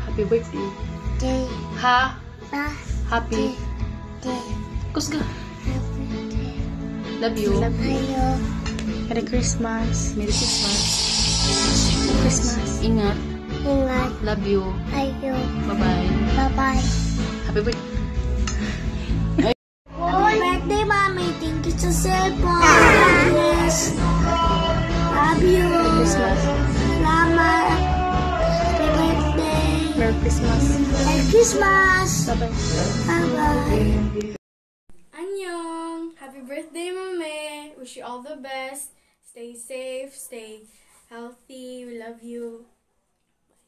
Happy birthday. Ha? Happy. Kusga. Love you. Merry Christmas. Merry Christmas. Christmas. Ingat. Love you. Bye-bye. Happy birthday. Happy birthday, Mommy. Thank you sa cellphone. Yes. Love you. Christmas. Salamat. Happy birthday. Merry Christmas. Merry Christmas. Bye-bye. Bye-bye. Annyeong! Happy birthday, Mame! Wish you all the best. Stay safe, stay healthy. We love you.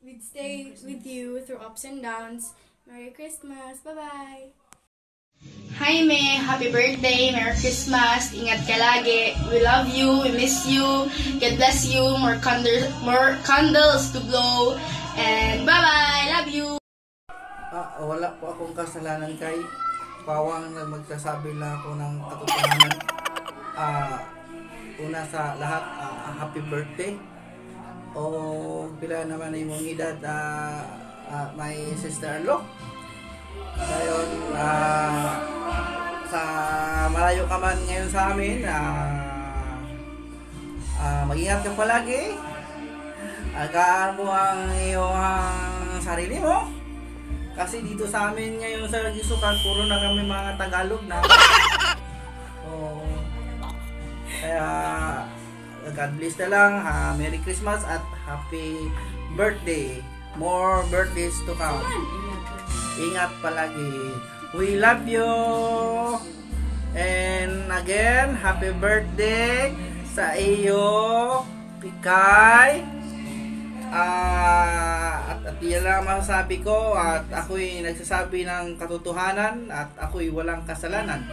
We'd stay with you through ups and downs. Merry Christmas! Bye-bye! Hi, Me! Happy birthday! Merry Christmas! Ingat ka lagi! We love you! We miss you! God bless you! More candles to blow! And bye-bye! Love you! Wala po akong kasalanan kay Pawang na magsasabi na ako ng katotohanan. Una sa lahat, happy birthday. O pila naman na yung edad, my sister-in-law. Ngayon, sa malayo ka man ngayon sa amin, mag-ingat ka palagi. Alagaan mo ang iyong sarili mo. Kasi dito sa amin ngayon sa Gisukan, puro na kami mga Tagalog na. Kaya, God bless na lang. Merry Christmas at Happy Birthday. More birthdays to come. Ingat palagi. We love you. And again, happy birthday sa iyo, Pikay. At yan lang masasabi ko, at ako'y nagsasabi ng katotohanan at ako'y walang kasalanan.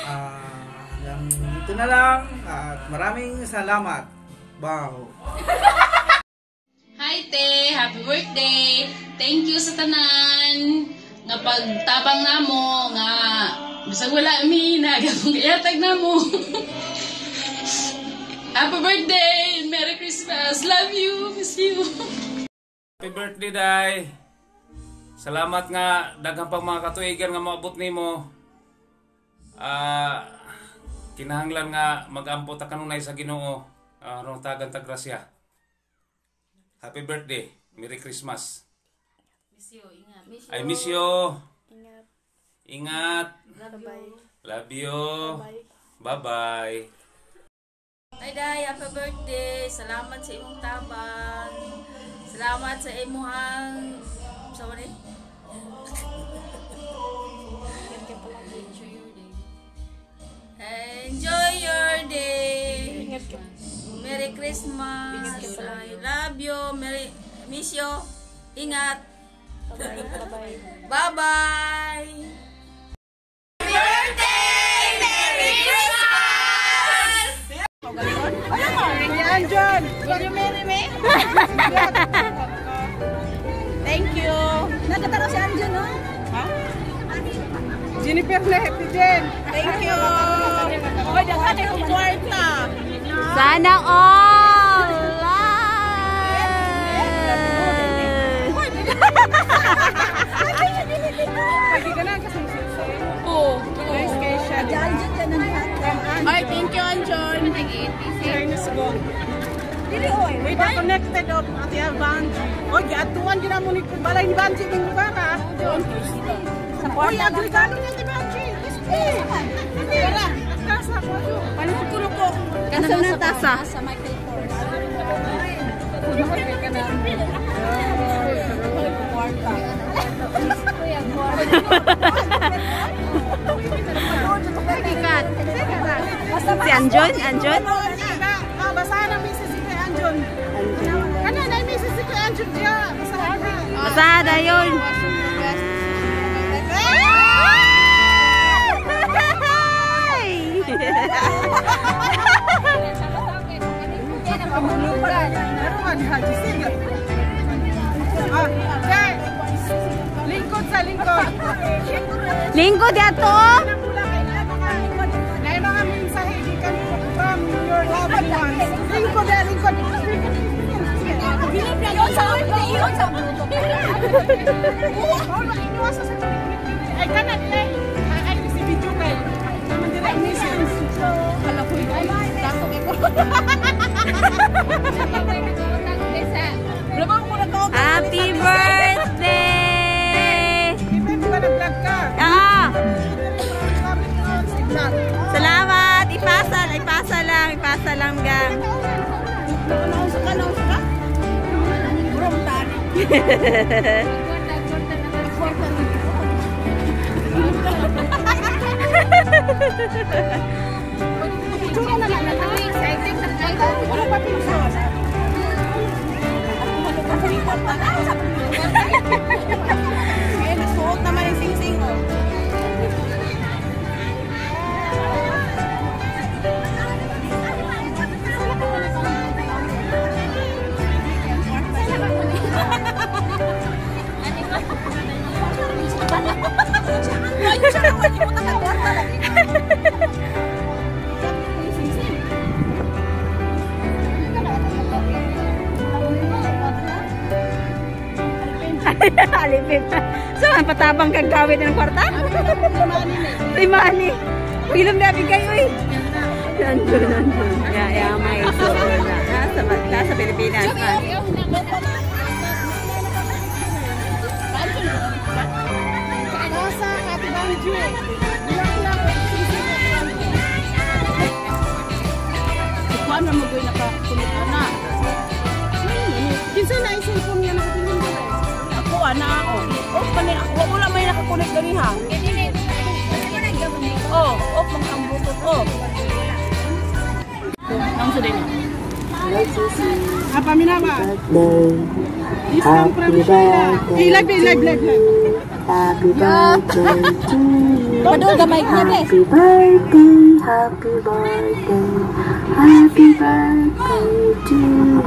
Hanggang dito na lang at maraming salamat. Wow. Hi, Te! Happy birthday! Thank you sa tanan nga pagtabang namo nga bisag wala mi nagakong iatag namo. Happy birthday! Merry Christmas! Love you! Miss you! Happy birthday, Day! Salamat nga daghang pang mga katuigan nga maabot nimo. Kinahanglan nga mag-ampo ta kanunay sa Ginoo. Aron tagan ta grasya. Happy birthday! Merry Christmas! Miss you! Ingat! I miss you! Ingat. Ingat! Bye-bye. Love you! Bye-bye! Hi, Day! Happy birthday! Salamat sa imong tabang. Salamat sa imong sorry. Enjoy your day. Merry Christmas. I love you. Miss you. Ingat. Bye-bye. Bye-bye. Happy birthday! Merry Christmas! Yan, John! Will you marry me? Thank you! Nagkataro si Anjon, no? Ha? Jennifer Lehti, Jen! Thank you! Oy, dapat yung kwarta! Sana all! Pwede ka na kasumsumsum. Oo. Nice kay siya. Anjon ka na lahat. Ay, thank you, Anjon. Fairness go. Wait, connected up at yung Banji. Oy, atuan din mo ni balay ni Banji ng lugar, ha? Oy, agregado niya ni Banji. Hindi. Wala. Tasa ko. Panukulo ko. Asa na tasa? Sa Michael Kors. Si Anjon? Anjon? Basahan ang misis si Anjon. Ano na yung misis si Anjon diya? Basahan na. Basahan na yun. Lingkod sa lingkod. Lingkod yato. Na yung mga mensahe gikan from your loved ones. Lingkod na lingkod. Bilip na doon sa Ay, kanan eh. Ay, si video kayo. Naman direct missions. Kala ko yun. Tako ko. Happy birthday! Di ba nag-vlog ka? Oo. Salamat! Ipasa lang gang. Naunsa ka? Burong tani. Wala pa pinusos. Kaya nasuot naman yung sing-sing oh. Alipin. So, ang patabang kagawin ng kwarta? Limani. Wilom na bigay, uy. Nandun. Ya, may iso. Nasa Pilipinas. Nasa Katibanju. Ikuan na mag-uwi nakakulit na. Kinsa na i-cellphone niya nakakulit na. Ako, anak ako. Wala may nakakulit gani ha. Oh, off lang ang bluetooth. Oh. Ang sa din. Apa minaba? Happy birthday. Live. Happy birthday to you. Padol gamay niya bes. Happy birthday. Happy birthday. Happy birthday to you.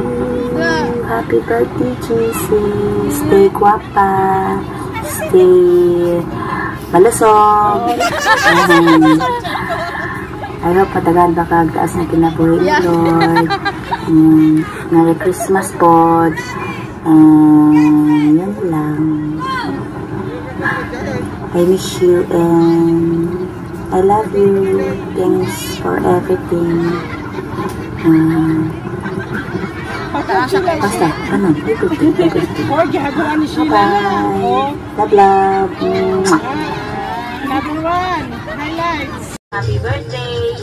Happy birthday, Jesus. Stay guapa. Stay malusog. I hope patagal ba kagtaas na kinabuhi ni Lord. Merry Christmas po. Yan lang. I miss you and I love you. Thanks for everything. Basta, kanan. Bye-bye. Love. Number 1. Highlights. Happy birthday!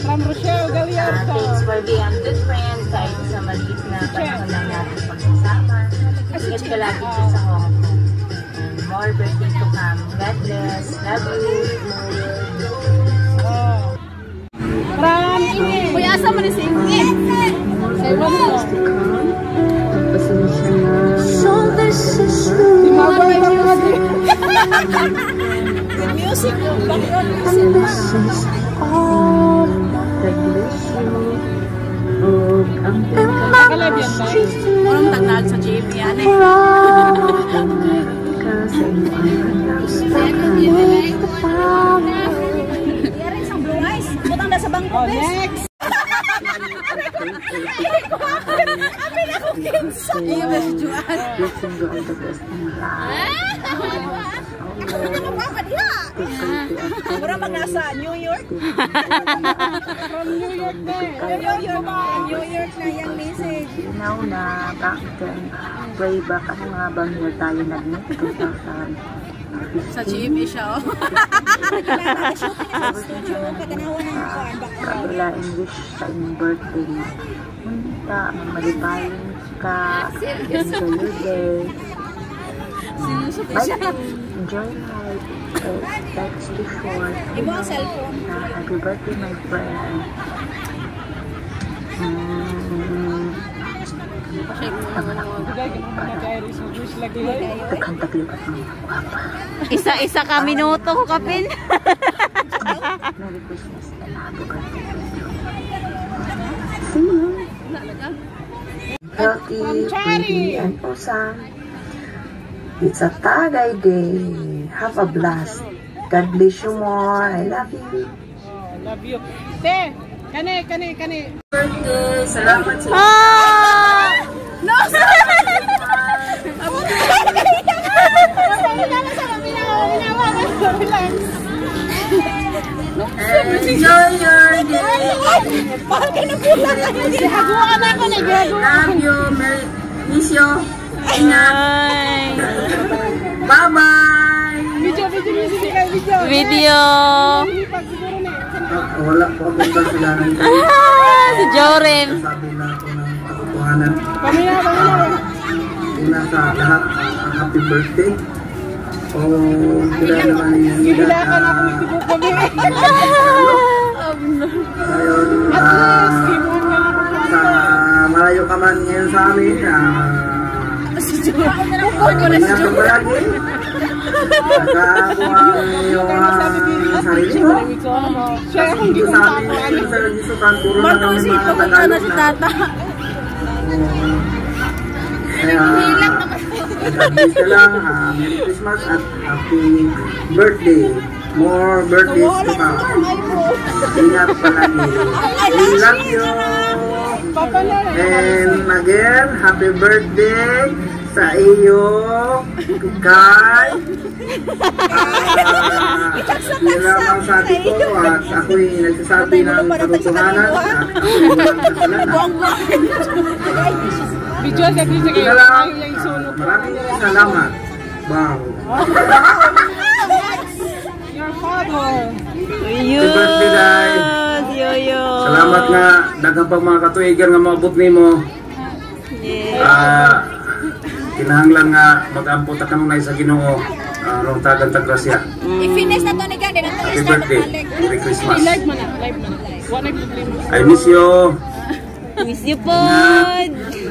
From Rochelle Gallardo. Thanks for being good friends kahit sa maliit na panahon lang natin pagsasama. Ingat ka lagi dyan sa Hong Kong. More birthday to come. God bless. Love you. From Ingrid. Kuya, asa mo ni si Ingrid? So this is true. Music. And this is all that bless you. And Mama, she's Anong tagnag sa JV yan eh? because the power. Butang na sa bangko. Oh, next! Amin ako kinsa! Iyo ba si Juan? Blessing you all the best in life. Ako na mapapa diha! Mura mag-nasa New York? From New York na New York na yung message. Now na back then, way back, ano nga bang year tayo nag-meet? 2000. Sa GMA siya, oh. Wala English sa inyong birthday. Munta, malibayan ka. Enjoy your day. Enjoy life. That's too short. Ibo ang cellphone. Happy birthday, my friend. Tagkantag-lipat mo. Isa-isa ka minuto ko kapin. Merry Christmas and happy birthday to you. See you. Healthy, pretty, and awesome. It's a Tagay Day. Have a blast. God bless you more. I love you. Love you. Te, kani. Birthday. Salamat sa No! Enjoy your day. Love you. Miss you. Ingat. Bye-bye. Video. Wala po akong kasalanan ko. Si Joren. Sabi na ako ng katotohanan. Una sa lahat, happy birthday. Kaya naman yung sa malayo ka man ngayon sa amin, ingat ka palagi. Saka mo ang iyong sarili mo. Kasi dito sa amin, sa Gisukan, puro na kami mga Tagalog na. Kaya, God-bless ka lang. Merry Christmas at happy birthday. More birthdays to come. Ingat palagi. We love you. And again, happy birthday sa iyo, Kay. Yun lamang sabi ko at ako'y nagsasabi ng katotohanan at ako'y walang kasalanan. Maraming salamat. Wow. Your father. Happy birthday, Day. Salamat nga. Daghang pang mga katuigan nga maabot nimo. Kinahanglan nga mag-ampot ka kanunay sa Ginoo. Rong tagan tagrasya. I-finish na to ni Gade. Happy birthday. Merry Christmas. Live mo na. Live mo na. Live. I miss you. Miss you po. Love you.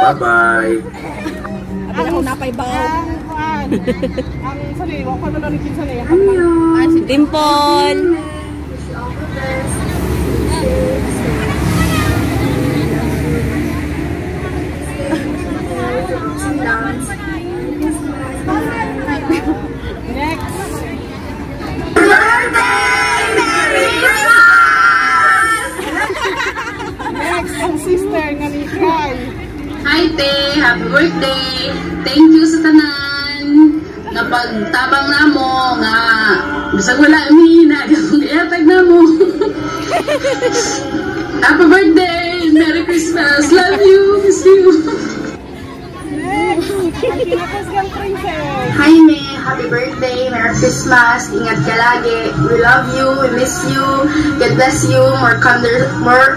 Bye-bye. Alam mo na pa'y baon. Ang saliwa ko na lang ni Kinsan eh. Si Dimple. Next. Next, ang sister nga ni Kai. Hi, Te! Happy birthday! Thank you sa tanan! Napagtabang na mo nga bisag wala umihina iatag na mo. Happy birthday! Merry Christmas! Love you! Miss you! Next, ang pinakasgang princess. Hi, Me! Happy birthday! Merry Christmas! Ingat ka lagi! We love you! We miss you! God bless you! More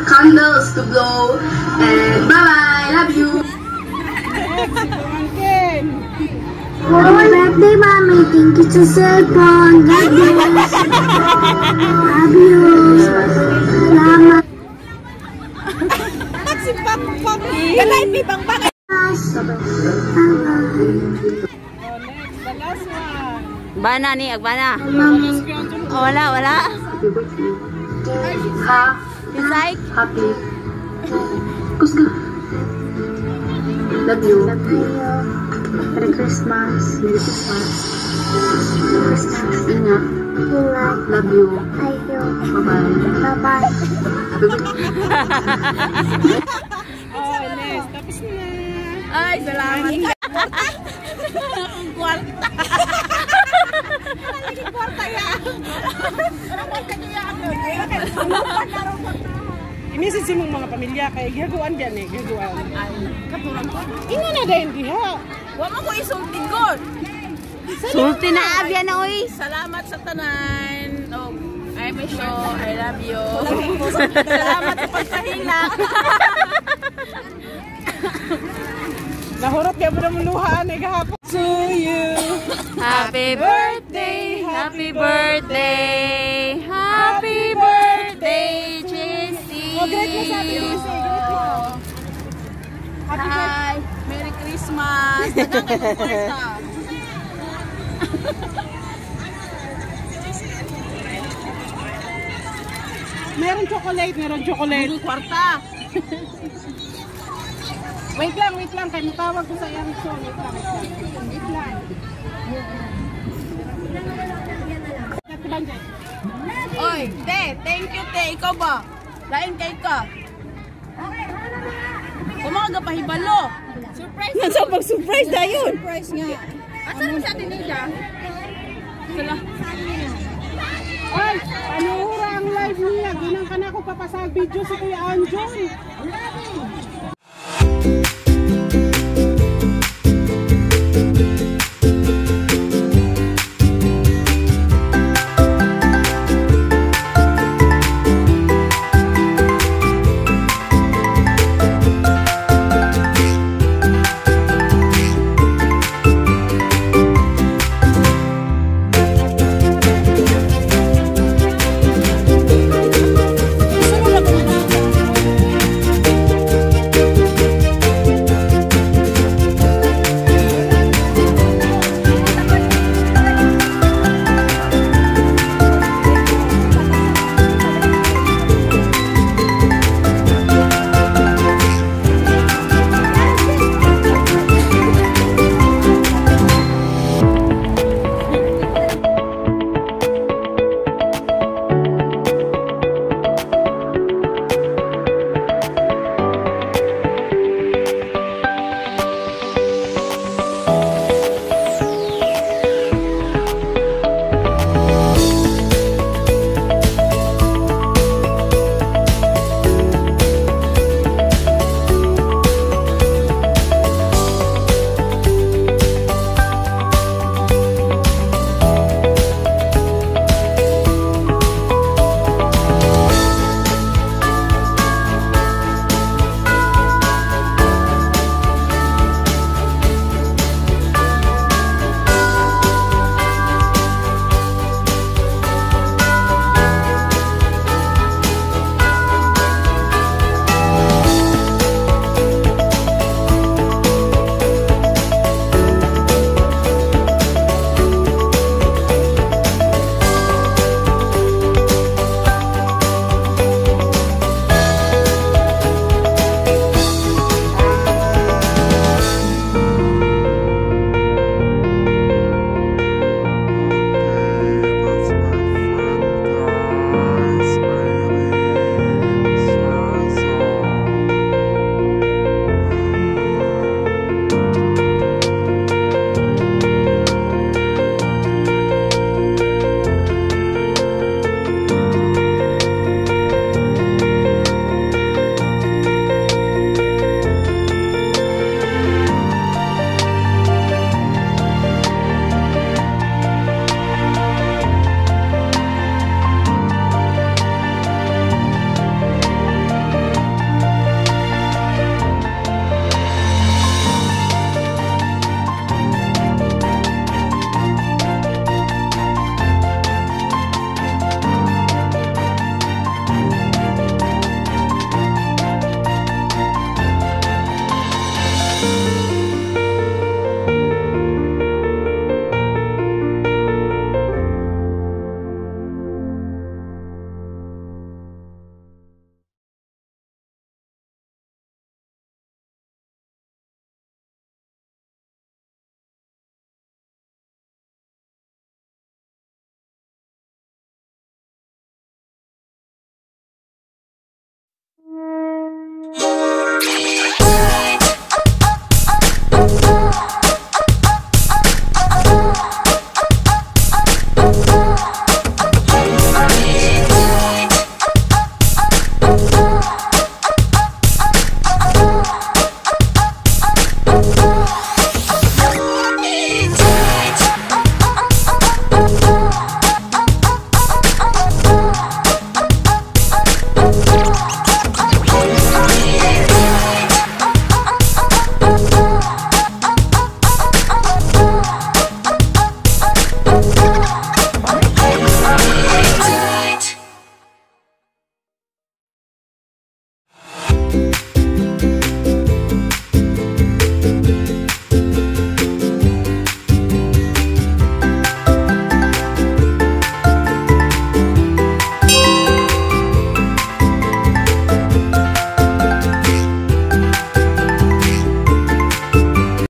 candles to blow! And bye-bye! Love you! Happy birthday, Mommy. Thank you sa cellphone. God bless. Love you. Salamat. Si Papa. Galay, pipang bakit? Bye-bye. Next, the last one. Bana ni, agbana. Oh, wala. Happy birthday! Ha? Inside? Happy. Kusga. Love you. Love you. Merry Christmas. Merry Christmas. Merry Christmas. Ingat. Ingat. Love you. Love you. Bye-bye. Bye-bye. Happy birthday. Oh, next. Tapos na. Ay, salamat. Ang kwarta. Ang kwarta yan. Imisin si mong mga pamilya kay gagawan dyan eh. Gagawan. Katulang ko. Ina na din diha. Huwag mo ko isultin ko. Sulti na abya na, oy. Salamat sa tanan. Oh, I miss you. I love you. Salamat sa pagpahilak. Nahurot niya mo na muluhaan eh kahapon. To you. Happy birthday, happy birthday, happy birthday, Jessie. Oh, great na sabi ni Jessie. Hi. Merry Christmas. Dagang kayo kwarta. Meron chocolate. Meron kwarta. Wait lang. Kaya matawag ko sa iyang show. Wait lang. Oy, te, thank you, te. Ikaw ba? Lain kay ka. Umaga pahibalo. Surprise. Nasa pag-surprise dayon. Surprise nga. Asa na sa atin niya? Sala. Ay, panuhura ang live niya. Ginang ka na ako papasag video si Kuya Anjon.